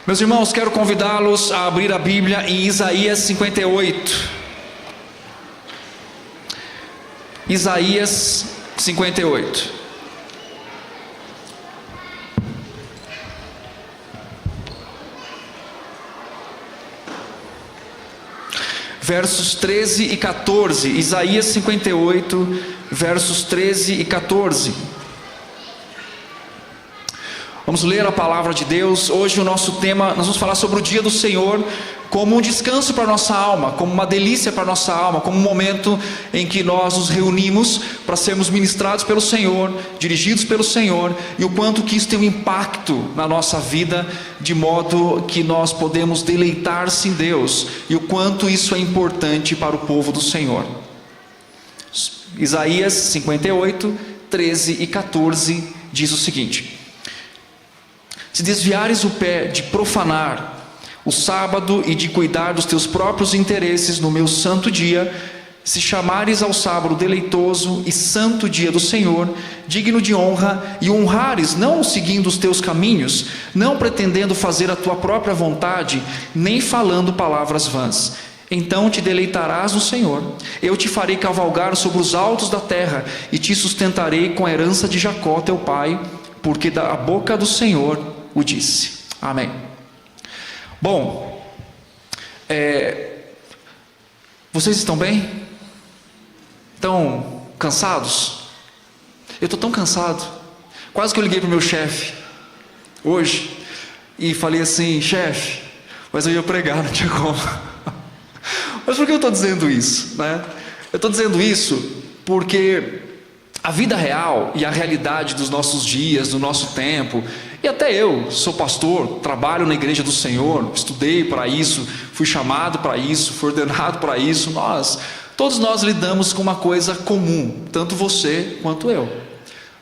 Meus irmãos, quero convidá-los a abrir a Bíblia em Isaías 58. Isaías 58. Versos 13 e 14. Isaías 58, versos 13 e 14. Vamos ler a palavra de Deus. Hoje o nosso tema, nós vamos falar sobre o dia do Senhor como um descanso para a nossa alma, como uma delícia para a nossa alma, como um momento em que nós nos reunimos para sermos ministrados pelo Senhor, dirigidos pelo Senhor, e o quanto que isso tem um impacto na nossa vida, de modo que nós podemos deleitar-se em Deus, e o quanto isso é importante para o povo do Senhor. Isaías 58, 13 e 14 diz o seguinte: se desviares o pé de profanar o sábado e de cuidar dos teus próprios interesses no meu santo dia, se chamares ao sábado deleitoso e santo dia do Senhor, digno de honra, e honrares não seguindo os teus caminhos, não pretendendo fazer a tua própria vontade, nem falando palavras vãs, então te deleitarás no Senhor. Eu te farei cavalgar sobre os altos da terra, e te sustentarei com a herança de Jacó teu pai, porque da boca do Senhor o disse. Amém. Bom, vocês estão bem? Estão cansados? Eu estou tão cansado, quase que eu liguei para o meu chefe hoje e falei assim: chefe, mas eu ia pregar, não tinha como. Mas por que eu estou dizendo isso, né? Eu estou dizendo isso porque a vida real e a realidade dos nossos dias, do nosso tempo, e até eu sou pastor, trabalho na igreja do Senhor, estudei para isso, fui chamado para isso, fui ordenado para isso. Todos nós lidamos com uma coisa comum, tanto você quanto eu.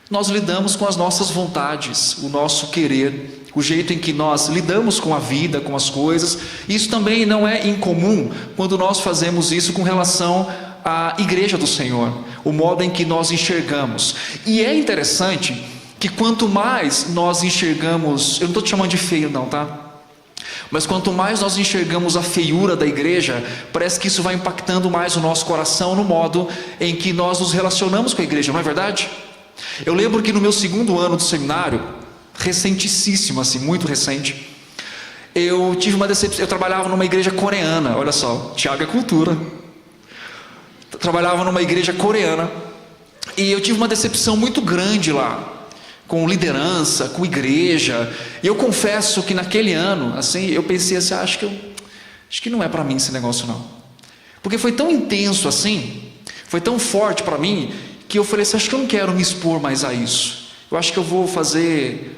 Nós lidamos com as nossas vontades, o nosso querer, o jeito em que nós lidamos com a vida, com as coisas. Isso também não é incomum quando nós fazemos isso com relação à igreja do Senhor, o modo em que nós enxergamos. E é interessante que quanto mais nós enxergamos, eu não estou te chamando de feio não, tá? Mas quanto mais nós enxergamos a feiura da igreja, parece que isso vai impactando mais o nosso coração no modo em que nós nos relacionamos com a igreja, não é verdade? Eu lembro que no meu segundo ano do seminário, recentíssimo assim, muito recente, eu tive uma decepção. Eu trabalhava numa igreja coreana, olha só, Tiago é cultura. Trabalhava numa igreja coreana, e eu tive uma decepção muito grande lá, com liderança, com igreja. E eu confesso que naquele ano, assim, eu pensei assim: acho que não é para mim esse negócio não, porque foi tão intenso assim, foi tão forte para mim, que eu falei assim: acho que eu não quero me expor mais a isso, eu acho que eu vou fazer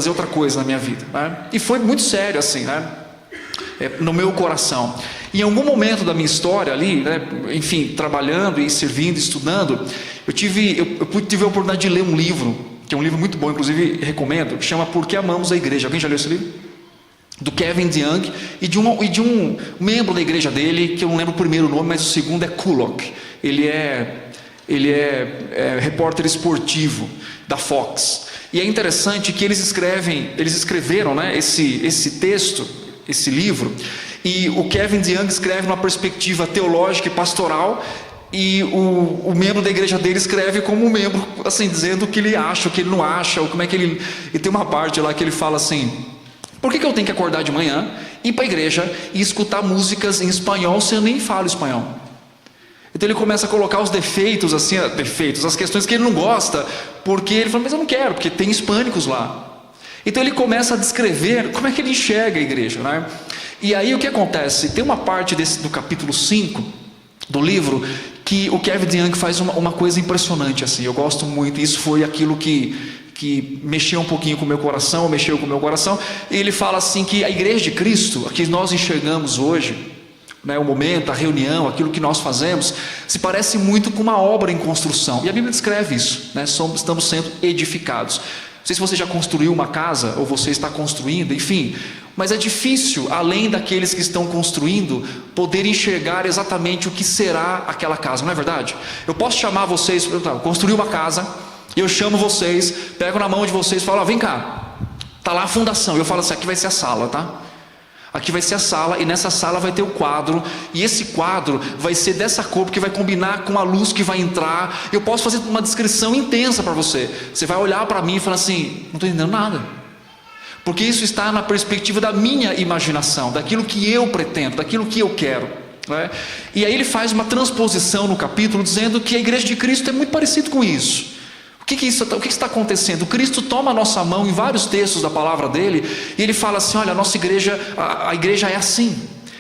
outra coisa na minha vida, né? E foi muito sério assim, né? No meu coração. Em algum momento da minha história ali, né, enfim, trabalhando e servindo, estudando, eu tive a oportunidade de ler um livro, que é um livro muito bom, inclusive recomendo, que chama Por que Amamos a Igreja. Alguém já leu esse livro? Do Kevin DeYoung e de um membro da igreja dele, que eu não lembro o primeiro nome, mas o segundo é Kulok. Ele é repórter esportivo da Fox. E é interessante que eles escreveram, né, esse texto, esse livro, e o Kevin DeYoung escreve numa perspectiva teológica e pastoral, e o membro da igreja dele escreve como um membro, assim, dizendo o que ele acha, o que ele não acha, ou como é que ele... E tem uma parte lá que ele fala assim: por que eu tenho que acordar de manhã, ir para a igreja e escutar músicas em espanhol se eu nem falo espanhol? Então ele começa a colocar os defeitos, assim, as questões que ele não gosta, porque ele fala: mas eu não quero, porque tem hispânicos lá. Então ele começa a descrever como é que ele enxerga a igreja, né? E aí o que acontece? Tem uma parte do capítulo 5 do livro que o Kevin DeYoung faz uma coisa impressionante assim. Eu gosto muito, isso foi aquilo que mexeu um pouquinho com o meu coração, e ele fala assim que a igreja de Cristo, a que nós enxergamos hoje, né, o momento, a reunião, aquilo que nós fazemos, se parece muito com uma obra em construção, e a Bíblia descreve isso, né? Estamos sendo edificados. Não sei se você já construiu uma casa, ou você está construindo, enfim, mas é difícil, além daqueles que estão construindo, poder enxergar exatamente o que será aquela casa, não é verdade? Eu posso chamar vocês, construir uma casa, eu chamo vocês, pego na mão de vocês e falo: vem cá, Está lá a fundação. Eu falo assim: aqui vai ser a sala, tá? Aqui vai ser a sala, e nessa sala vai ter o quadro, e esse quadro vai ser dessa cor, porque vai combinar com a luz que vai entrar. Eu posso fazer uma descrição intensa para você. Você vai olhar para mim e falar assim: não estou entendendo nada, porque isso está na perspectiva da minha imaginação, daquilo que eu pretendo, daquilo que eu quero, né? E aí ele faz uma transposição no capítulo, dizendo que a igreja de Cristo é muito parecido com isso. O que está acontecendo? Cristo toma a nossa mão em vários textos da palavra dele, e ele fala assim: olha, a nossa igreja, a igreja é assim,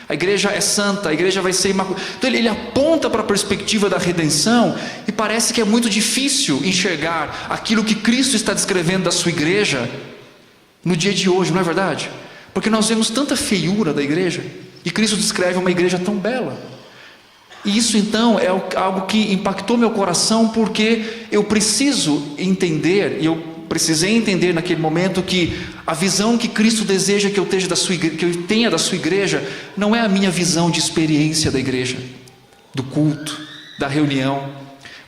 a igreja é santa, a igreja vai ser imaculada. Então ele aponta para a perspectiva da redenção, e parece que é muito difícil enxergar aquilo que Cristo está descrevendo da sua igreja no dia de hoje, não é verdade? Porque nós vemos tanta feiura da igreja, e Cristo descreve uma igreja tão bela. E isso então é algo que impactou meu coração, porque eu preciso entender, e eu precisei entender naquele momento, que a visão que Cristo deseja que eu tenha da sua igreja não é a minha visão de experiência da igreja, do culto, da reunião,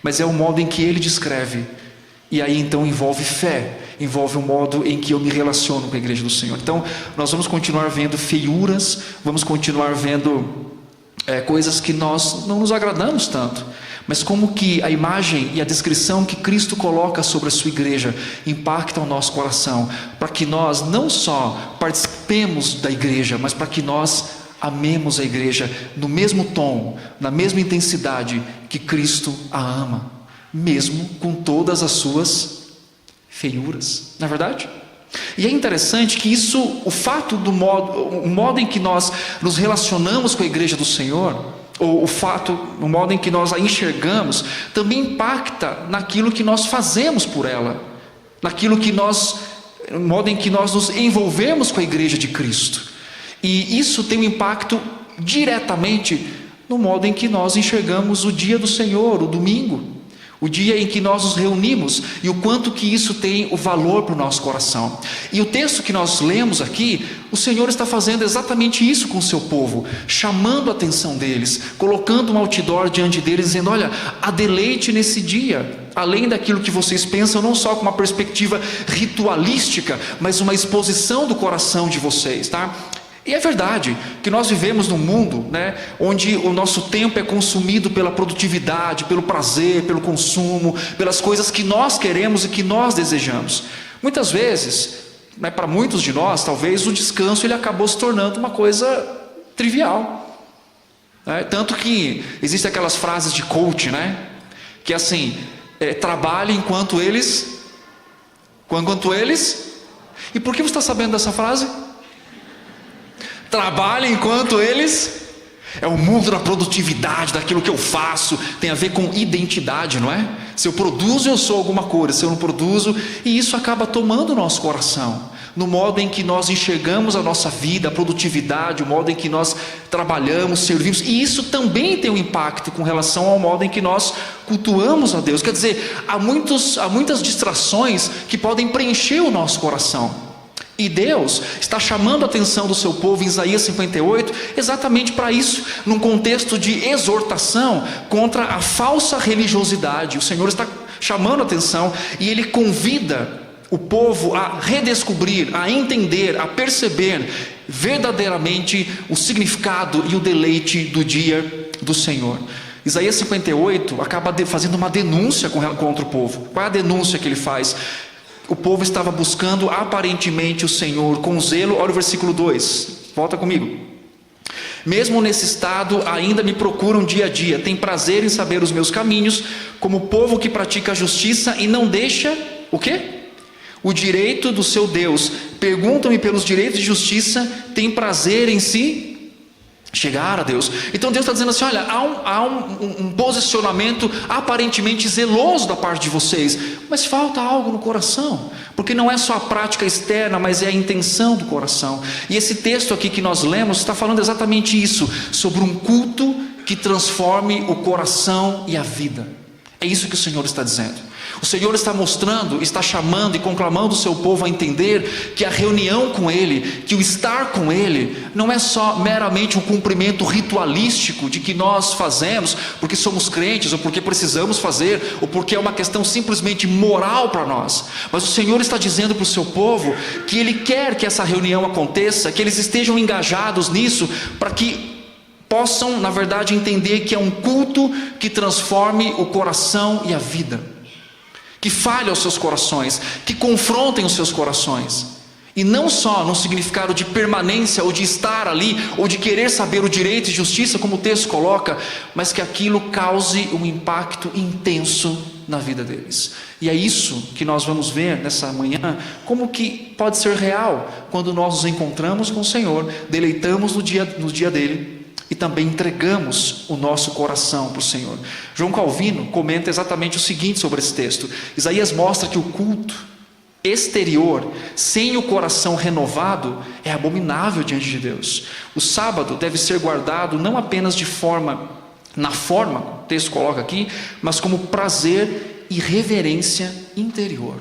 mas é o modo em que Ele descreve. E aí então envolve fé, envolve o modo em que eu me relaciono com a igreja do Senhor. Então nós vamos continuar vendo feiuras, vamos continuar vendo coisas que nós não nos agradamos tanto, mas como que a imagem e a descrição que Cristo coloca sobre a sua igreja impactam o nosso coração, para que nós não só participemos da igreja, mas para que nós amemos a igreja no mesmo tom, na mesma intensidade que Cristo a ama, mesmo com todas as suas feiuras, não é verdade? E é interessante que isso, o modo em que nós nos relacionamos com a igreja do Senhor, ou o modo em que nós a enxergamos, também impacta naquilo que nós fazemos por ela, no modo em que nós nos envolvemos com a igreja de Cristo. E isso tem um impacto diretamente no modo em que nós enxergamos o dia do Senhor, o domingo, o dia em que nós nos reunimos, e o quanto que isso tem o valor para o nosso coração. E o texto que nós lemos aqui, o Senhor está fazendo exatamente isso com o seu povo, chamando a atenção deles, colocando um outdoor diante deles, dizendo: olha, há deleite nesse dia, além daquilo que vocês pensam, não só com uma perspectiva ritualística, mas uma exposição do coração de vocês, tá? E é verdade que nós vivemos num mundo, né, onde o nosso tempo é consumido pela produtividade, pelo prazer, pelo consumo, pelas coisas que nós queremos e que nós desejamos. Muitas vezes, né, para muitos de nós, talvez o descanso ele acabou se tornando uma coisa trivial, né? Tanto que existem aquelas frases de coach, né, que assim, trabalhe enquanto eles. E por que você está sabendo dessa frase? Trabalhe enquanto eles. É o mundo da produtividade, daquilo que eu faço, tem a ver com identidade, não é? Se eu produzo, eu sou alguma coisa, se eu não produzo, e isso acaba tomando o nosso coração, no modo em que nós enxergamos a nossa vida, a produtividade, o modo em que nós trabalhamos, servimos, e isso também tem um impacto com relação ao modo em que nós cultuamos a Deus. Quer dizer, há muitas distrações que podem preencher o nosso coração. E Deus está chamando a atenção do seu povo em Isaías 58 exatamente para isso, num contexto de exortação contra a falsa religiosidade. O Senhor está chamando a atenção e Ele convida o povo a redescobrir, a entender, a perceber verdadeiramente o significado e o deleite do dia do Senhor. Isaías 58 acaba fazendo uma denúncia contra o povo. Qual é a denúncia que ele faz? O povo estava buscando aparentemente o Senhor com zelo. Olha o versículo 2, volta comigo. Mesmo nesse estado ainda me procuram dia a dia, tem prazer em saber os meus caminhos, como o povo que pratica a justiça e não deixa, o quê? O direito do seu Deus. Perguntam-me pelos direitos de justiça, tem prazer em si chegar a Deus. Então Deus está dizendo assim: olha, há um posicionamento aparentemente zeloso da parte de vocês, mas falta algo no coração, porque não é só a prática externa, mas é a intenção do coração. E esse texto aqui que nós lemos está falando exatamente isso, sobre um culto que transforme o coração e a vida. É isso que o Senhor está dizendo. O Senhor está mostrando, está chamando e conclamando o seu povo a entender que a reunião com Ele, que o estar com Ele, não é só meramente um cumprimento ritualístico de que nós fazemos porque somos crentes, ou porque precisamos fazer, ou porque é uma questão simplesmente moral para nós. Mas o Senhor está dizendo para o seu povo que Ele quer que essa reunião aconteça, que eles estejam engajados nisso, para que possam, na verdade, entender que é um culto que transforme o coração e a vida, que fale aos seus corações, que confrontem os seus corações, e não só no significado de permanência, ou de estar ali, ou de querer saber o direito e justiça, como o texto coloca, mas que aquilo cause um impacto intenso na vida deles. E é isso que nós vamos ver nessa manhã, como que pode ser real, quando nós nos encontramos com o Senhor, deleitamos no dia dele, e também entregamos o nosso coração para o Senhor. João Calvino comenta exatamente o seguinte sobre esse texto: Isaías mostra que o culto exterior, sem o coração renovado, é abominável diante de Deus. O sábado deve ser guardado não apenas na forma, o texto coloca aqui, mas como prazer e reverência interior.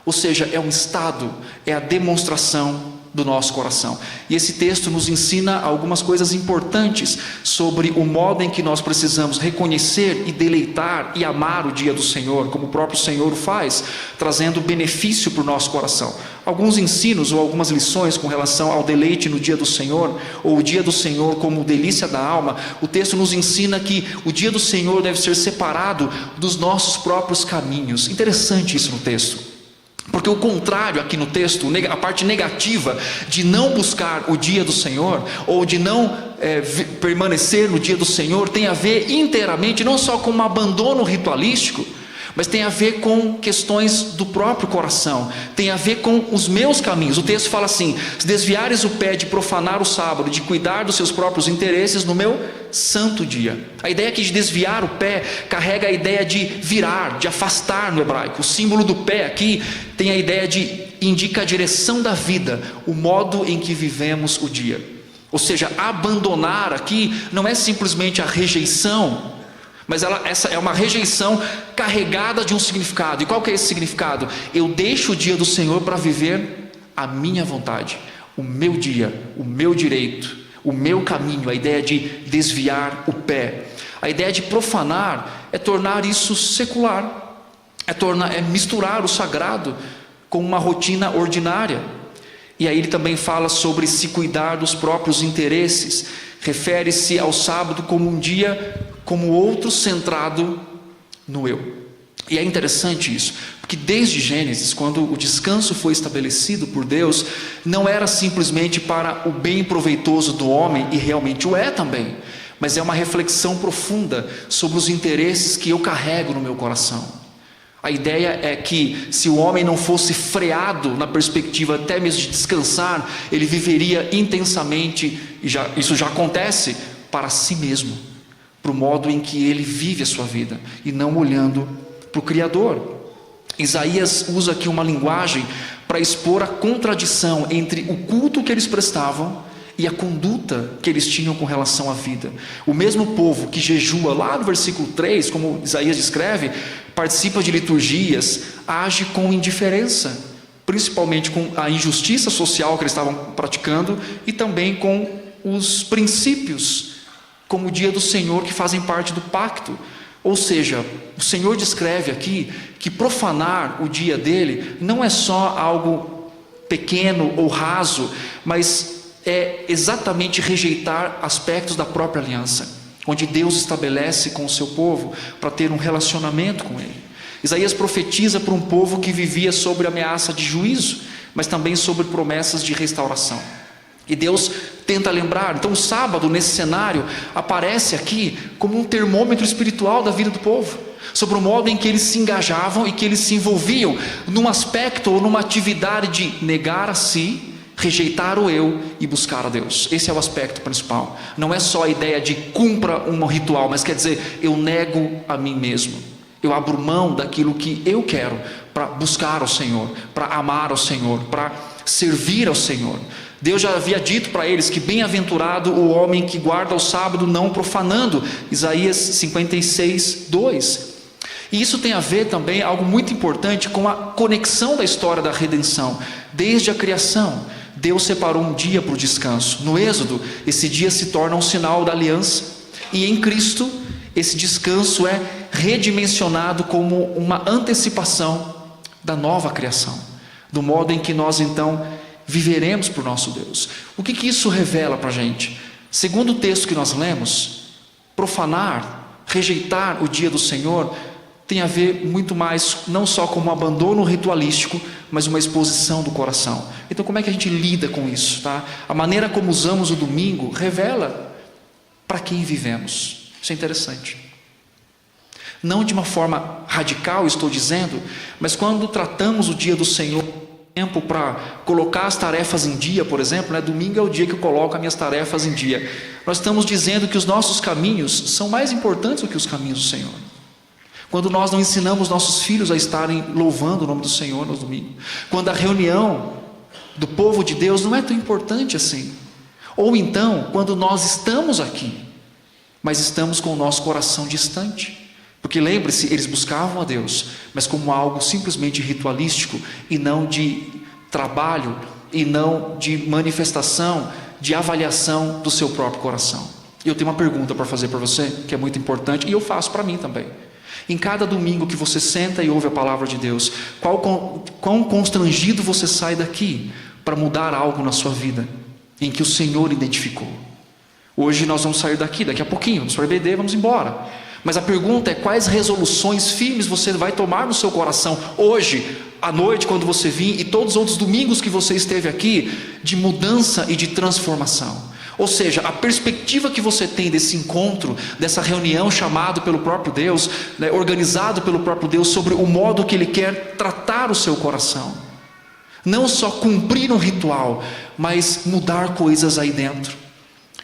Ou seja, é um estado, é a demonstração do nosso coração. E esse texto nos ensina algumas coisas importantes sobre o modo em que nós precisamos reconhecer e deleitar e amar o dia do Senhor, como o próprio Senhor o faz, trazendo benefício para o nosso coração. Alguns ensinos ou algumas lições com relação ao deleite no dia do Senhor, ou o dia do Senhor como delícia da alma. O texto nos ensina que o dia do Senhor deve ser separado dos nossos próprios caminhos. Interessante isso no texto, porque o contrário aqui no texto, a parte negativa de não buscar o dia do Senhor, ou de não permanecer no dia do Senhor, tem a ver inteiramente, não só com um abandono ritualístico, mas tem a ver com questões do próprio coração, tem a ver com os meus caminhos. O texto fala assim: se desviares o pé de profanar o sábado, de cuidar dos seus próprios interesses no meu santo dia. A ideia aqui de desviar o pé carrega a ideia de virar, de afastar no hebraico. O símbolo do pé aqui tem a ideia de indica a direção da vida, o modo em que vivemos o dia. Ou seja, abandonar aqui não é simplesmente a rejeição, mas essa é uma rejeição carregada de um significado. E qual que é esse significado? Eu deixo o dia do Senhor para viver a minha vontade, o meu dia, o meu direito, o meu caminho. A ideia de desviar o pé. A ideia de profanar é tornar isso secular, é misturar o sagrado com uma rotina ordinária. E aí ele também fala sobre se cuidar dos próprios interesses. Refere-se ao sábado como um dia como outro, centrado no eu. E é interessante isso, porque desde Gênesis, quando o descanso foi estabelecido por Deus, não era simplesmente para o bem proveitoso do homem, e realmente o é também, mas é uma reflexão profunda sobre os interesses que eu carrego no meu coração. A ideia é que se o homem não fosse freado na perspectiva até mesmo de descansar, ele viveria intensamente, e isso já acontece, para si mesmo, para o modo em que ele vive a sua vida, e não olhando para o Criador. Isaías usa aqui uma linguagem para expor a contradição entre o culto que eles prestavam e a conduta que eles tinham com relação à vida. O mesmo povo que jejua, lá no versículo 3, como Isaías descreve, participa de liturgias, age com indiferença, principalmente com a injustiça social que eles estavam praticando, e também com os princípios, como o dia do Senhor, que fazem parte do pacto. Ou seja, o Senhor descreve aqui que profanar o dia dele não é só algo pequeno ou raso, mas é exatamente rejeitar aspectos da própria aliança, onde Deus estabelece com o seu povo para ter um relacionamento com ele. Isaías profetiza para um povo que vivia sobre ameaça de juízo, mas também sobre promessas de restauração. E Deus tenta lembrar. Então o sábado, nesse cenário, aparece aqui como um termômetro espiritual da vida do povo, sobre o modo em que eles se engajavam e que eles se envolviam num aspecto ou numa atividade de negar a si, rejeitar o eu e buscar a Deus. Esse é o aspecto principal. Não é só a ideia de cumpra um ritual, mas quer dizer, eu nego a mim mesmo, eu abro mão daquilo que eu quero para buscar ao Senhor, para amar ao Senhor, para servir ao Senhor. Deus já havia dito para eles que bem-aventurado o homem que guarda o sábado não profanando, Isaías 56, 2. E isso tem a ver também, algo muito importante, com a conexão da história da redenção. Desde a criação, Deus separou um dia para o descanso. No Êxodo, esse dia se torna um sinal da aliança. E em Cristo, esse descanso é redimensionado como uma antecipação da nova criação, do modo em que nós então viveremos para o nosso Deus. O que isso revela para a gente? Segundo o texto que nós lemos, profanar, rejeitar o dia do Senhor tem a ver muito mais, não só com um abandono ritualístico, mas uma exposição do coração. Então como é que a gente lida com isso? Tá? A maneira como usamos o domingo revela para quem vivemos. Isso é interessante. Não de uma forma radical, estou dizendo, mas quando tratamos o dia do Senhor, tempo para colocar as tarefas em dia, por exemplo, domingo é o dia que eu coloco as minhas tarefas em dia. Nós estamos dizendo que os nossos caminhos são mais importantes do que os caminhos do Senhor. Quando nós não ensinamos nossos filhos a estarem louvando o nome do Senhor no domingo, quando a reunião do povo de Deus não é tão importante assim, ou então quando nós estamos aqui, mas estamos com o nosso coração distante, porque lembre-se, eles buscavam a Deus, mas como algo simplesmente ritualístico, e não de trabalho, e não de manifestação, de avaliação do seu próprio coração. E eu tenho uma pergunta para fazer para você, que é muito importante, e eu faço para mim também. Em cada domingo que você senta e ouve a palavra de Deus, quão constrangido você sai daqui para mudar algo na sua vida, em que o Senhor identificou. Hoje nós vamos sair daqui, daqui a pouquinho, vamos para o EBD, vamos embora. Mas a pergunta é: quais resoluções firmes você vai tomar no seu coração hoje, à noite, quando você vir, e todos os outros domingos que você esteve aqui, de mudança e de transformação? Ou seja, a perspectiva que você tem desse encontro, dessa reunião chamado pelo próprio Deus, organizado pelo próprio Deus, sobre o modo que Ele quer tratar o seu coração. Não só cumprir um ritual, mas mudar coisas aí dentro.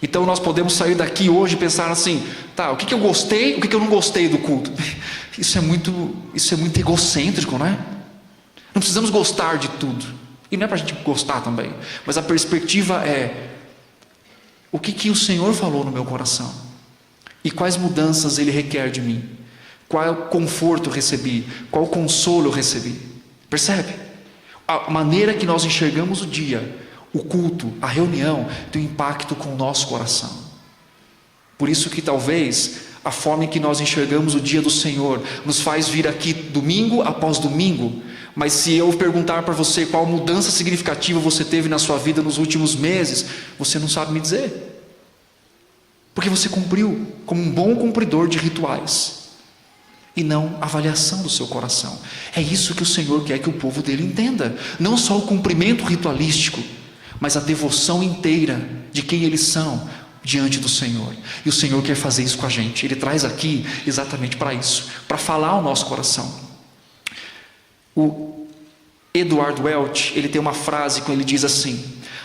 Então nós podemos sair daqui hoje e pensar assim: tá, o que eu gostei, o que eu não gostei do culto? Isso é muito egocêntrico, não é? Não precisamos gostar de tudo, e não é para a gente gostar também, mas a perspectiva é: o que o Senhor falou no meu coração? E quais mudanças Ele requer de mim? Qual conforto eu recebi? Qual consolo eu recebi? Percebe? A maneira que nós enxergamos o dia, o culto, a reunião, tem um impacto com o nosso coração. Por isso que talvez a forma em que nós enxergamos o dia do Senhor nos faz vir aqui domingo após domingo. Mas se eu perguntar para você qual mudança significativa você teve na sua vida nos últimos meses, você não sabe me dizer, porque você cumpriu como um bom cumpridor de rituais, e não a avaliação do seu coração. É isso que o Senhor quer que o povo dele entenda. Não só o cumprimento ritualístico, mas a devoção inteira de quem eles são diante do Senhor. E o Senhor quer fazer isso com a gente. Ele traz aqui exatamente para isso, para falar ao nosso coração. O Edward Welch, ele tem uma frase que ele diz assim: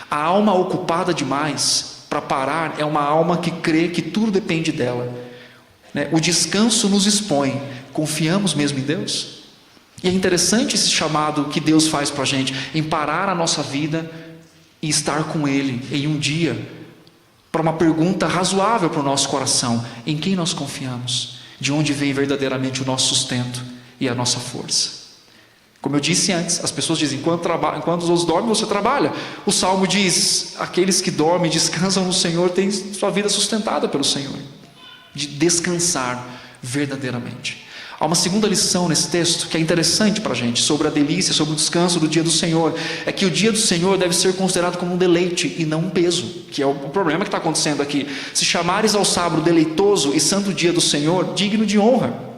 a alma ocupada demais para parar é uma alma que crê que tudo depende dela. O descanso nos expõe. Confiamos mesmo em Deus? E é interessante esse chamado que Deus faz para a gente, em parar a nossa vida e estar com Ele em um dia, para uma pergunta razoável para o nosso coração: em quem nós confiamos? De onde vem verdadeiramente o nosso sustento e a nossa força? Como eu disse antes, as pessoas dizem: enquanto os outros dormem, você trabalha. O Salmo diz: aqueles que dormem e descansam no Senhor têm sua vida sustentada pelo Senhor. De descansar verdadeiramente. Há uma segunda lição nesse texto que é interessante para a gente, sobre a delícia, sobre o descanso do dia do Senhor. É que o dia do Senhor deve ser considerado como um deleite e não um peso, que é o problema que está acontecendo aqui. Se chamares ao sábado deleitoso e santo dia do Senhor, digno de honra.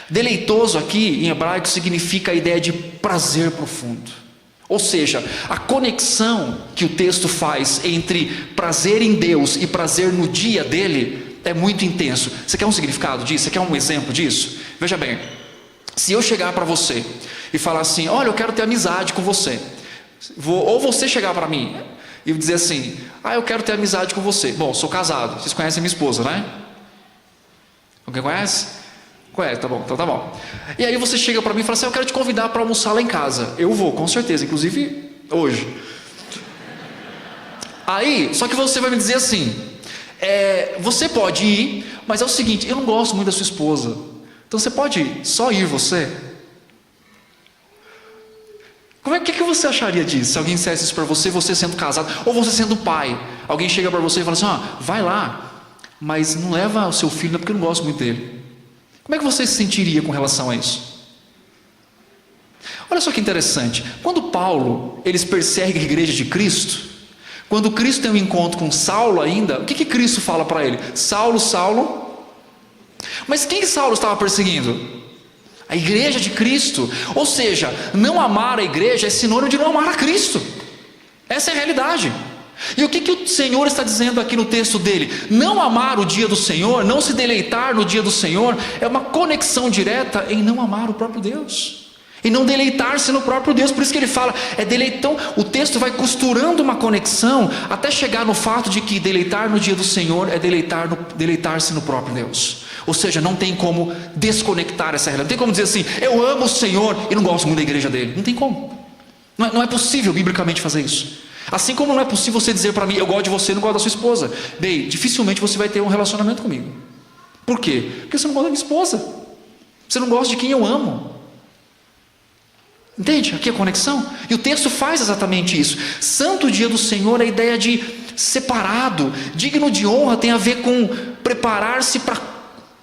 Deleitoso aqui em hebraico significa a ideia de prazer profundo. Ou seja, a conexão que o texto faz entre prazer em Deus e prazer no dia dele é muito intenso. Você quer um significado disso? Você quer um exemplo disso? Veja bem, se eu chegar para você e falar assim: olha, eu quero ter amizade com você. Ou você chegar para mim e dizer assim: eu quero ter amizade com você. Bom, sou casado, vocês conhecem minha esposa, né? Alguém conhece? Conhece, tá bom, então tá bom. E aí você chega para mim e fala assim: eu quero te convidar para almoçar lá em casa. Eu vou, com certeza, inclusive hoje. Aí, só que você vai me dizer assim: você pode ir, mas é o seguinte, eu não gosto muito da sua esposa. Então você pode só ir você? Que você acharia disso? Se alguém dissesse isso para você, você sendo casado, ou você sendo pai, alguém chega para você e fala assim: vai lá, mas não leva o seu filho, não, porque eu não gosto muito dele. Como é que você se sentiria com relação a isso? Olha só que interessante, quando Paulo, eles perseguem a igreja de Cristo, quando Cristo tem um encontro com Saulo ainda, o que Cristo fala para ele? Saulo, Saulo. Mas quem Saulo estava perseguindo? A igreja de Cristo. Ou seja, não amar a igreja é sinônimo de não amar a Cristo. Essa é a realidade. E o que o Senhor está dizendo aqui no texto dele? Não amar o dia do Senhor, não se deleitar no dia do Senhor, é uma conexão direta em não amar o próprio Deus, e não deleitar-se no próprio Deus. Por isso que ele fala, então o texto vai costurando uma conexão, até chegar no fato de que deleitar no dia do Senhor é deleitar-se no próprio Deus. Ou seja, não tem como desconectar essa realidade. Não tem como dizer assim: eu amo o Senhor e não gosto muito da igreja dele. Não tem como. Não é possível biblicamente fazer isso. Assim como não é possível você dizer para mim: eu gosto de você e não gosto da sua esposa. Bem, dificilmente você vai ter um relacionamento comigo. Por quê? Porque você não gosta da minha esposa. Você não gosta de quem eu amo. Entende? Aqui a conexão. E o texto faz exatamente isso. Santo dia do Senhor, a ideia de separado, digno de honra, tem a ver com preparar-se para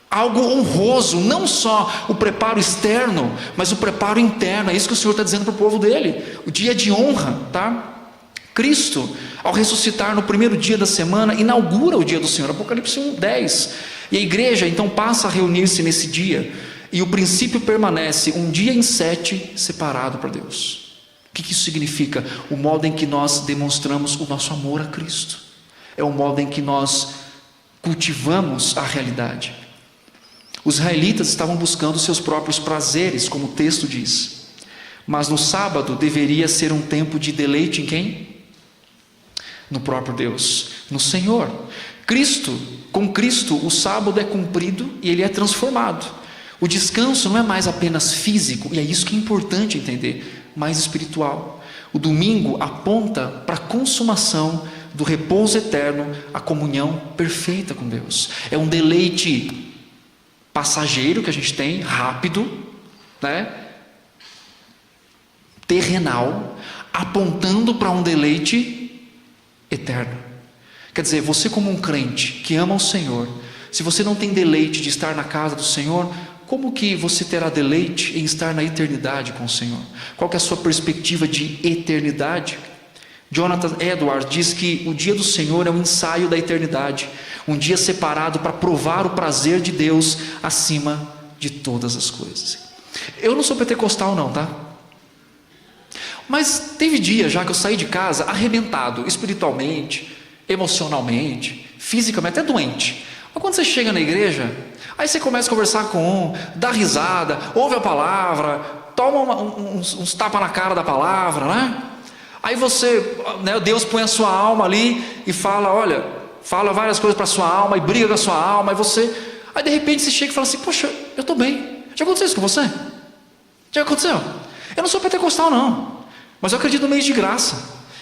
algo honroso. Não só o preparo externo, mas o preparo interno. É isso que o Senhor está dizendo para o povo dele. O dia de honra, tá? Cristo, ao ressuscitar no primeiro dia da semana, inaugura o dia do Senhor. Apocalipse 1:10. E a igreja então passa a reunir-se nesse dia. E o princípio permanece, um dia em 7 separado para Deus. O que isso significa? O modo em que nós demonstramos o nosso amor a Cristo. É o modo em que nós cultivamos a realidade. Os israelitas estavam buscando seus próprios prazeres, como o texto diz. Mas no sábado deveria ser um tempo de deleite em quem? No próprio Deus, no Senhor. Com Cristo o sábado é cumprido e ele é transformado. O descanso não é mais apenas físico, e é isso que é importante entender, mais espiritual. O domingo aponta para a consumação do repouso eterno, a comunhão perfeita com Deus. É um deleite passageiro que a gente tem, rápido, né? Terrenal, apontando para um deleite eterno. Quer dizer, você como um crente que ama o Senhor, se você não tem deleite de estar na casa do Senhor, como que você terá deleite em estar na eternidade com o Senhor? Qual que é a sua perspectiva de eternidade? Jonathan Edwards diz que o dia do Senhor é um ensaio da eternidade, um dia separado para provar o prazer de Deus acima de todas as coisas. Eu não sou pentecostal não, tá? Mas teve dia já que eu saí de casa arrebentado, espiritualmente, emocionalmente, fisicamente, até doente. Mas quando você chega na igreja, aí você começa a conversar com dá risada, ouve a palavra, toma uns tapas na cara da palavra, né? Aí você, né, Deus põe a sua alma ali e fala, fala várias coisas para a sua alma e briga com a sua alma, aí de repente você chega e fala assim: poxa, eu estou bem. Já aconteceu isso com você? Já aconteceu? Eu não sou pentecostal não, mas eu acredito no mês de graça,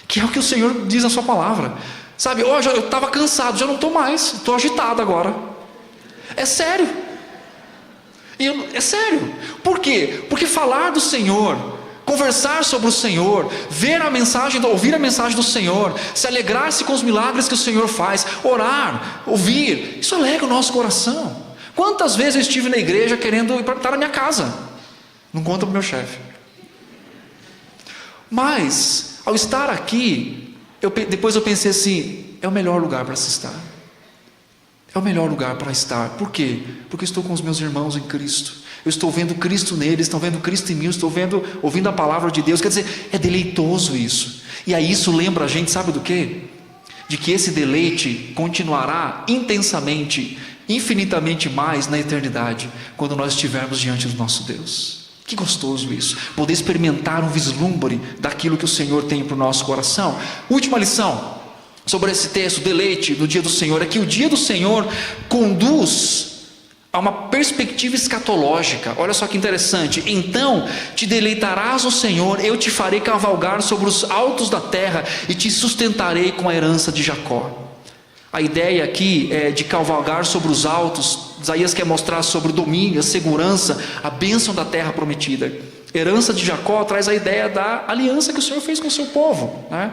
que é o que o Senhor diz na sua palavra. Sabe, eu estava cansado, já não estou mais, estou agitado agora. É sério. É sério. Por quê? Porque falar do Senhor, conversar sobre o Senhor, ouvir a mensagem do Senhor, se alegrar-se com os milagres que o Senhor faz, orar, ouvir, isso alegra o nosso coração. Quantas vezes eu estive na igreja querendo estar na minha casa? Não conta para o meu chefe. Mas, ao estar aqui, depois eu pensei assim: é o melhor lugar para se estar. É o melhor lugar para estar. Por quê? Porque eu estou com os meus irmãos em Cristo. Eu estou vendo Cristo neles, estão vendo Cristo em mim, eu estou ouvindo a palavra de Deus. Quer dizer, é deleitoso isso. E aí isso lembra a gente, sabe do quê? De que esse deleite continuará intensamente, infinitamente mais na eternidade, quando nós estivermos diante do nosso Deus. Que gostoso isso, poder experimentar um vislumbre daquilo que o Senhor tem para o nosso coração. Última lição sobre esse texto, deleite no dia do Senhor, é que o dia do Senhor conduz a uma perspectiva escatológica. Olha só que interessante: então te deleitarás no Senhor, eu te farei cavalgar sobre os altos da terra e te sustentarei com a herança de Jacó. A ideia aqui é de cavalgar sobre os altos Isaías quer mostrar sobre o domínio, a segurança, a bênção da terra prometida. Herança de Jacó traz a ideia da aliança que o Senhor fez com o seu povo, né?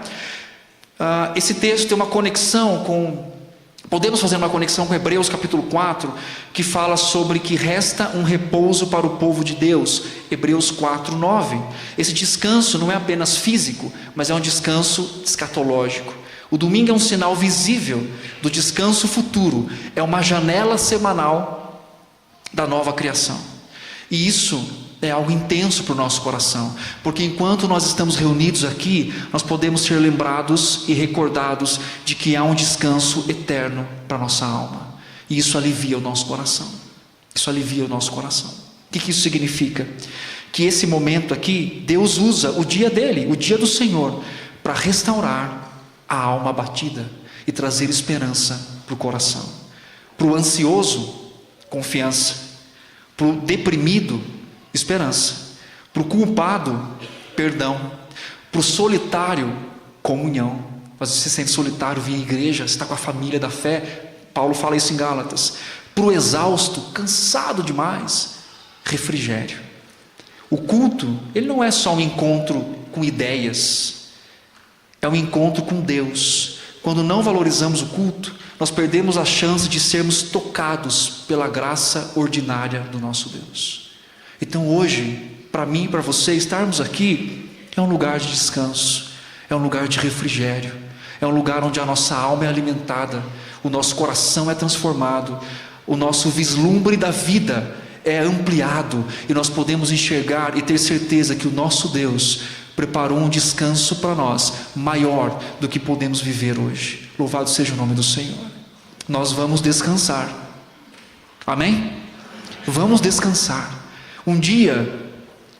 Esse texto tem uma conexão com... Podemos fazer uma conexão com Hebreus capítulo 4, que fala sobre que resta um repouso para o povo de Deus. Hebreus 4, 9. Esse descanso não é apenas físico, mas é um descanso escatológico. O domingo é um sinal visível do descanso futuro. É uma janela semanal da nova criação. E isso é algo intenso para o nosso coração, porque enquanto nós estamos reunidos aqui, nós podemos ser lembrados e recordados de que há um descanso eterno para a nossa alma, e isso alivia o nosso coração. Isso alivia o nosso coração. O que isso significa? Que esse momento aqui, Deus usa o dia dele, o dia do Senhor, para restaurar a alma abatida e trazer esperança para o coração. Para o ansioso, confiança. Para o deprimido, esperança. Para o culpado, perdão. Para o solitário, comunhão. Às vezes você se sente solitário, vem à igreja, você está com a família da fé. Paulo fala isso em Gálatas. Para o exausto, cansado demais, refrigério. O culto, ele não é só um encontro com ideias, é um encontro com Deus. Quando não valorizamos o culto, nós perdemos a chance de sermos tocados pela graça ordinária do nosso Deus. Então hoje, para mim e para você, estarmos aqui é um lugar de descanso, é um lugar de refrigério, é um lugar onde a nossa alma é alimentada, o nosso coração é transformado, o nosso vislumbre da vida é ampliado, e nós podemos enxergar e ter certeza que o nosso Deus preparou um descanso para nós, maior do que podemos viver hoje. Louvado seja o nome do Senhor. Nós vamos descansar, amém? Vamos descansar. Um dia,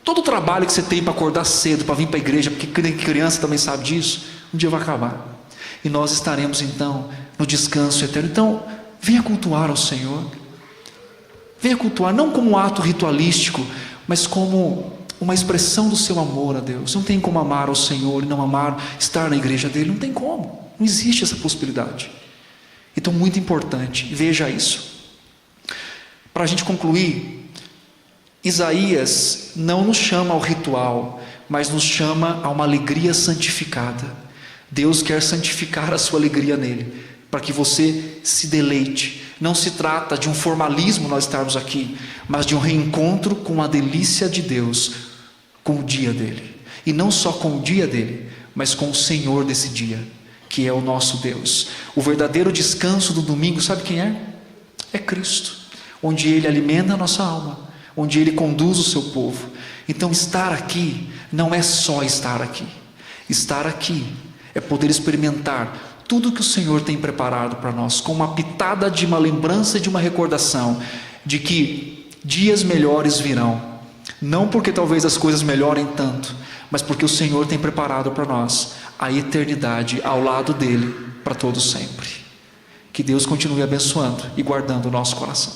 todo o trabalho que você tem para acordar cedo, para vir para a igreja, porque criança também sabe disso, um dia vai acabar, e nós estaremos então no descanso eterno. Então venha cultuar ao Senhor, venha cultuar, não como um ato ritualístico, mas como uma expressão do seu amor a Deus. Não tem como amar ao Senhor e não amar, estar na igreja dele, não tem como, não existe essa possibilidade. Então muito importante, veja isso. Para a gente concluir, Isaías não nos chama ao ritual, mas nos chama a uma alegria santificada. Deus quer santificar a sua alegria nele, para que você se deleite. Não se trata de um formalismo nós estarmos aqui, mas de um reencontro com a delícia de Deus, com o dia dele. E não só com o dia dele, mas com o Senhor desse dia, que é o nosso Deus. O verdadeiro descanso do domingo, sabe quem é? É Cristo, onde ele alimenta a nossa alma, onde ele conduz o seu povo. Então estar aqui não é só estar aqui. Estar aqui é poder experimentar tudo que o Senhor tem preparado para nós, com uma pitada de uma lembrança e de uma recordação de que dias melhores virão. Não porque talvez as coisas melhorem tanto, mas porque o Senhor tem preparado para nós a eternidade ao lado dele para todo sempre. Que Deus continue abençoando e guardando o nosso coração.